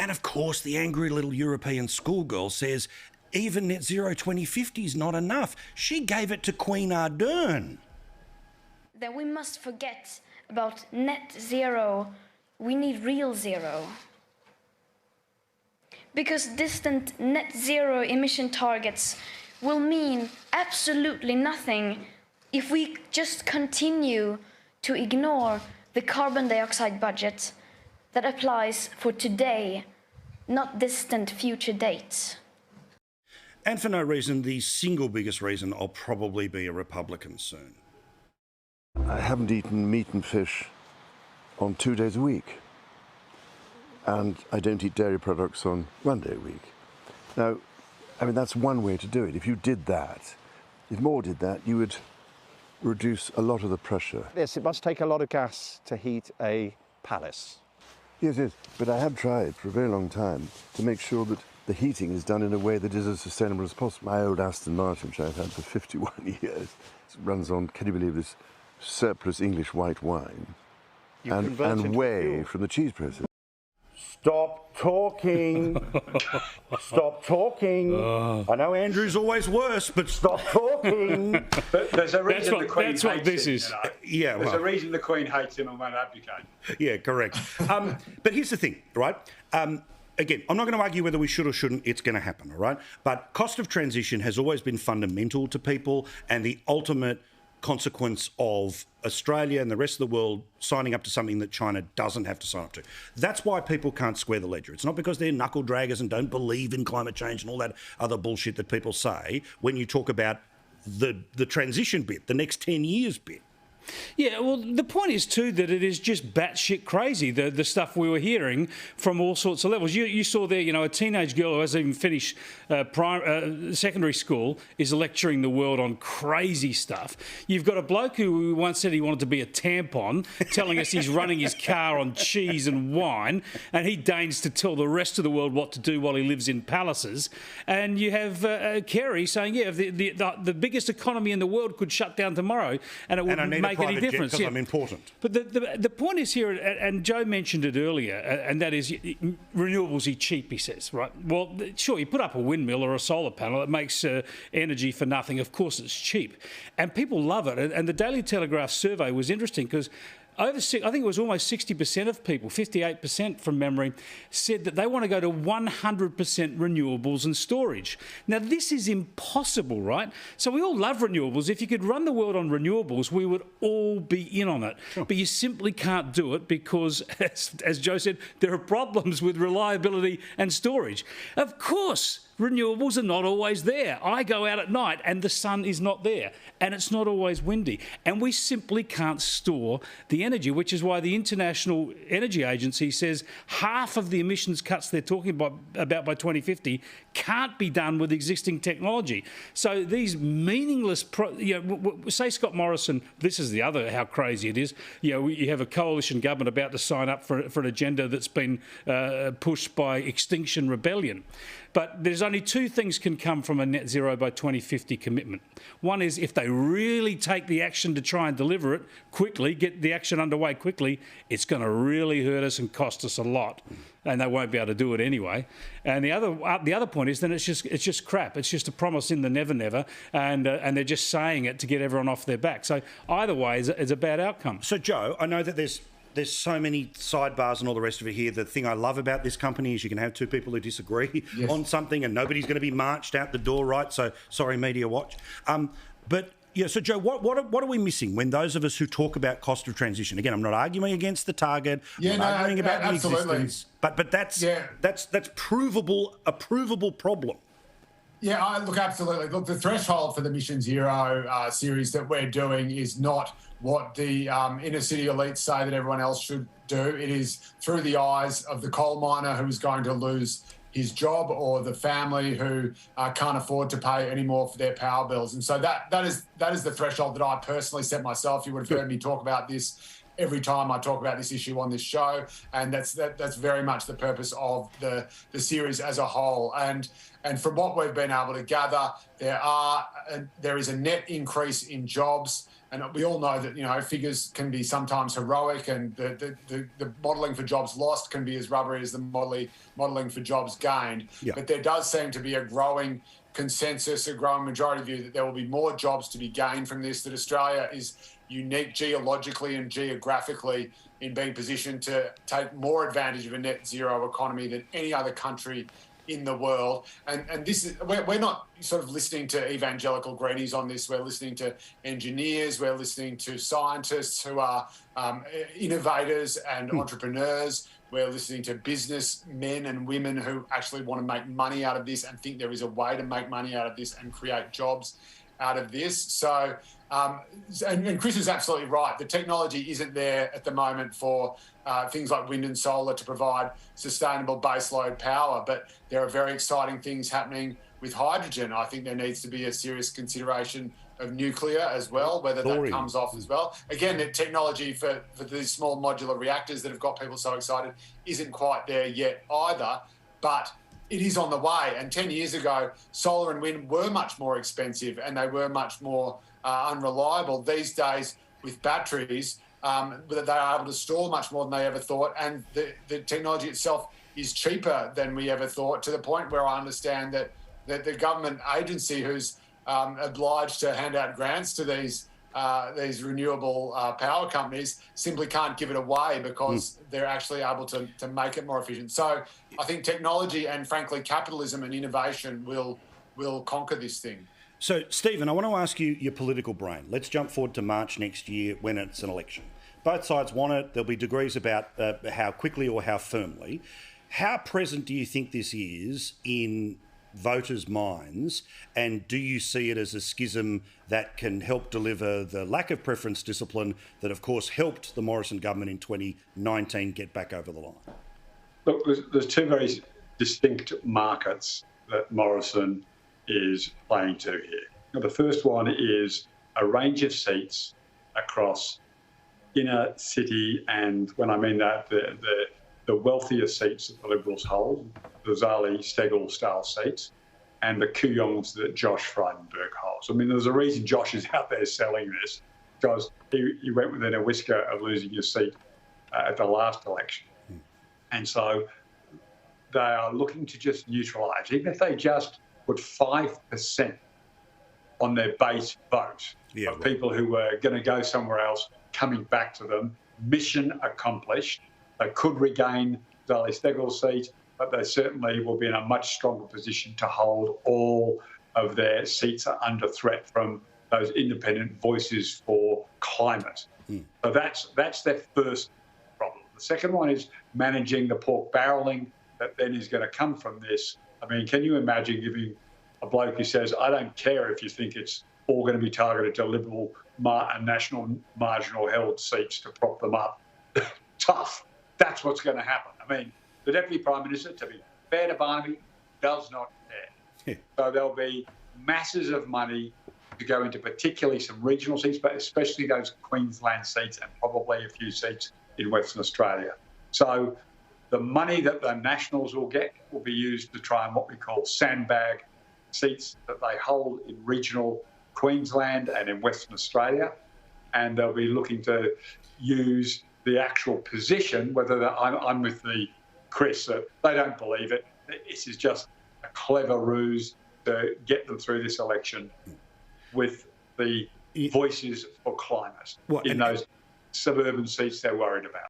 And of course, the angry little European schoolgirl says even net zero 2050 is not enough. She gave it to Queen Ardern. Then we must forget about net zero. We need real zero. Because distant net zero emission targets will mean absolutely nothing if we just continue to ignore the carbon dioxide budget that applies for today, not distant future dates. And for no reason, the single biggest reason I'll probably be a Republican soon. I haven't eaten meat and fish on 2 days a week. And I don't eat dairy products on 1 day a week. Now, I mean, that's one way to do it. If you did that, if more did that, you would reduce a lot of the pressure. Yes, it must take a lot of gas to heat a palace. Yes, yes, but I have tried for a very long time to make sure that the heating is done in a way that is as sustainable as possible. My old Aston Martin, which I've had for 51 years, runs on, can you believe this, surplus English white wine and whey from the cheese presses. Stop talking. Stop talking. I know Andrew's always worse, but stop talking. But there's a reason the Queen hates him. Yeah, there's a reason the Queen hates him and won't abdicate. Yeah, correct. But here's the thing, right? Again, I'm not going to argue whether we should or shouldn't. It's going to happen, all right? But cost of transition has always been fundamental to people, and the ultimate consequence of Australia and the rest of the world signing up to something that China doesn't have to sign up to. That's why people can't square the ledger. It's not because they're knuckle draggers and don't believe in climate change and all that other bullshit that people say when you talk about the transition bit, the next 10 years bit. Yeah, well, the point is, too, that it is just batshit crazy, the stuff we were hearing from all sorts of levels. You saw there, a teenage girl who hasn't even finished secondary school is lecturing the world on crazy stuff. You've got a bloke who once said he wanted to be a tampon, telling us he's running his car on cheese and wine, and he deigns to tell the rest of the world what to do while he lives in palaces. And you have Kerry saying, yeah, the biggest economy in the world could shut down tomorrow, and it wouldn't make any difference. Because I'm important. But the point is here, and Joe mentioned it earlier, and that is renewables are cheap, he says, right? Well, sure, you put up a windmill or a solar panel, it makes energy for nothing. Of course it's cheap. And people love it. And the Daily Telegraph survey was interesting because I think it was almost 60% of people, 58% from memory, said that they want to go to 100% renewables and storage. Now, this is impossible, right? So we all love renewables. If you could run the world on renewables, we would all be in on it. Sure. But you simply can't do it because, as Joe said, there are problems with reliability and storage. Of course, renewables are not always there. I go out at night and the sun is not there and it's not always windy. And we simply can't store the energy, which is why the International Energy Agency says half of the emissions cuts they're talking about by 2050 can't be done with existing technology. So these meaningless, say Scott Morrison, this is the other, how crazy it is. You have a coalition government about to sign up for an agenda that's been pushed by Extinction Rebellion. But there's only two things can come from a net zero by 2050 commitment. One is if they really take the action to try and deliver it quickly, get the action underway quickly, it's going to really hurt us and cost us a lot, and they won't be able to do it anyway. And the other point is then it's just crap. It's just a promise in the never, and they're just saying it to get everyone off their back. So either way is a bad outcome. So Joe, I know that there's so many sidebars and all the rest of it here. The thing I love about this company is you can have two people who disagree on something and nobody's going to be marched out the door, right? So, sorry, Media Watch. So Joe, what are we missing when those of us who talk about cost of transition, again, I'm not arguing against the target, I'm arguing about the existence, but that's a provable problem. Yeah, look, absolutely. Look, the threshold for the Mission Zero series that we're doing is not what the inner city elites say that everyone else should do. It is through the eyes of the coal miner who is going to lose his job or the family who can't afford to pay any more for their power bills. And so that is the threshold that I personally set myself. You would have heard me talk about this every time I talk about this issue on this show, and that's very much the purpose of the series as a whole. And from what we've been able to gather, there is a net increase in jobs. And we all know that, figures can be sometimes heroic, and the modelling for jobs lost can be as rubbery as the modelling for jobs gained. Yeah. But there does seem to be a growing consensus, a growing majority view that there will be more jobs to be gained from this, that Australia is unique geologically and geographically in being positioned to take more advantage of a net zero economy than any other country in the world. And this is, we're not sort of listening to evangelical greenies on this. We're listening to engineers, we're listening to scientists who are innovators and entrepreneurs. We're listening to businessmen and women who actually want to make money out of this and think there is a way to make money out of this and create jobs out of this. So, and Chris is absolutely right. The technology isn't there at the moment for things like wind and solar to provide sustainable baseload power, but there are very exciting things happening with hydrogen. I think there needs to be a serious consideration of nuclear as well, whether that comes off as well. Again, the technology for these small modular reactors that have got people so excited isn't quite there yet either, but it is on the way. And 10 years ago, solar and wind were much more expensive and they were much more unreliable. These days, with batteries, they are able to store much more than they ever thought. And the technology itself is cheaper than we ever thought, to the point where I understand that the government agency who's obliged to hand out grants to these renewable power companies simply can't give it away because they're actually able to make it more efficient. So I think technology and, frankly, capitalism and innovation will conquer this thing. So, Stephen, I want to ask you your political brain. Let's jump forward to March next year when it's an election. Both sides want it. There'll be degrees about how quickly or how firmly. How present do you think this is in voters' minds, and do you see it as a schism that can help deliver the lack of preference discipline that, of course, helped the Morrison government in 2019 get back over the line? Look, there's two very distinct markets that Morrison is playing to here. Now, the first one is a range of seats across inner city, and when I mean that, the wealthier seats that the Liberals hold, the Zali Steggall style seats, and the Kooyongs that Josh Frydenberg holds. I mean, there's a reason Josh is out there selling this, because he went within a whisker of losing his seat at the last election. And so they are looking to just neutralise. Even if they just put 5% on their base vote of people who were going to go somewhere else coming back to them, mission accomplished. They could regain Zali Steggall's seat, but they certainly will be in a much stronger position to hold all of their seats are under threat from those independent voices for climate. So that's their first problem. The second one is managing the pork barrelling that then is going to come from this. I mean, can you imagine giving a bloke who says, I don't care if you think it's all going to be targeted to Liberal and National marginal held seats to prop them up? Tough. That's what's going to happen. I mean, the Deputy Prime Minister, to be fair to Barnaby, does not care. So there'll be masses of money to go into particularly some regional seats, but especially those Queensland seats and probably a few seats in Western Australia. So the money that the Nationals will get will be used to try and what we call sandbag seats that they hold in regional Queensland and in Western Australia. And they'll be looking to use the actual position, whether I'm with Chris, that they don't believe it. This is just a clever ruse to get them through this election with the voices for climate in those suburban seats they're worried about.